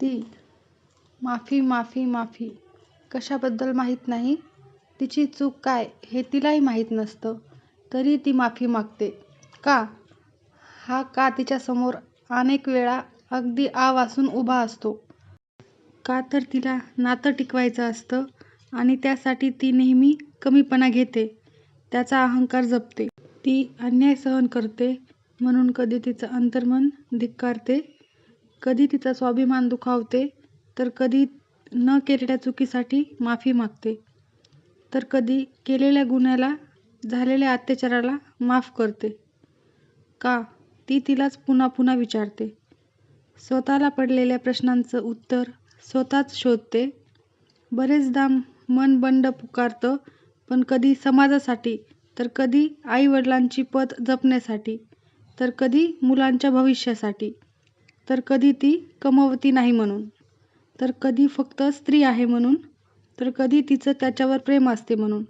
ती माफी माफी माफी कशाबद्दल माहीत नाही. तिची चूक काय हे तिलाही माहीत नसतं, तरी ती माफी मागते. का? हा का तिच्यासमोर अनेक वेळा अगदी आ वासून उभा असतो. का तर तिला नातं टिकवायचं असतं आणि त्यासाठी ती नेहमी कमीपणा घेते, त्याचा अहंकार जपते. ती अन्याय सहन करते म्हणून कधी तिचं अंतर्मन धिक्कारते, कधी तिचा स्वाभिमान दुखावते, तर कधी न केलेल्या चुकीसाठी माफी मागते, तर कधी केलेल्या गुन्ह्याला, झालेल्या अत्याचाराला माफ करते. का? ती तिलाच पुन्हा पुन्हा विचारते. स्वतःला पडलेल्या प्रश्नांचं उत्तर स्वतःच शोधते. बरेचदा मन बंड पुकारतं, पण कधी समाजासाठी, तर कधी आईवडिलांची पत जपण्यासाठी, तर कधी मुलांच्या भविष्यासाठी, तर कधी ती कमवती नाही म्हणून, तर कधी फक्त स्त्री आहे म्हणून, तर कधी तिचं त्याच्यावर प्रेम असते म्हणून,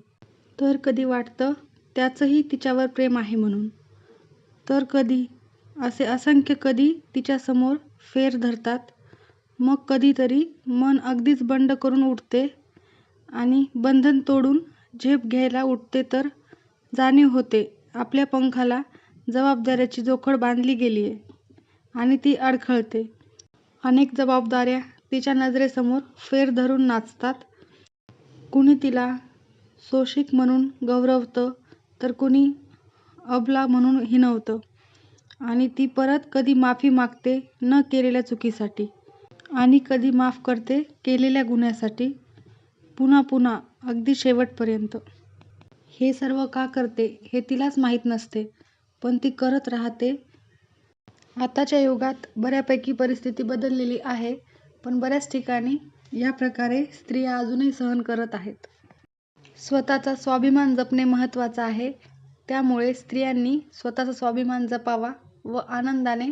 तर कधी वाटतं त्याचंही तिच्यावर प्रेम आहे म्हणून, तर कधी असे असंख्य कधी तिच्यासमोर फेर धरतात. मग कधीतरी मन अगदीच बंड करून उठते आणि बंधन तोडून झेप घ्यायला उठते, तर जाणीव होते आपल्या पंखाला जबाबदाऱ्याची जोखड बांधली गेली आहे आणि ती अडखळते. अनेक जबाबदाऱ्या तिच्या नजरेसमोर फेर धरून नाचतात. कुणी तिला सोशिक म्हणून गौरवतं, तर कुणी अबला म्हणून हिणवतं, आणि ती परत कधी माफी मागते न केलेल्या चुकीसाठी, आणि कधी माफ करते केलेल्या गुन्ह्यासाठी, पुन्हा पुन्हा अगदी शेवटपर्यंत. हे सर्व का करते हे तिलाच माहीत नसते, पण ती करत राहते. आताच्या युगात बऱ्यापैकी परिस्थिती बदललेली आहे, पण बऱ्याच ठिकाणी या प्रकारे स्त्रिया अजूनही सहन करत आहेत. स्वतःचा स्वाभिमान जपणे महत्त्वाचं आहे. त्यामुळे स्त्रियांनी स्वतःचा स्वाभिमान जपावा व आनंदाने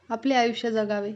आपले आयुष्य जगावे.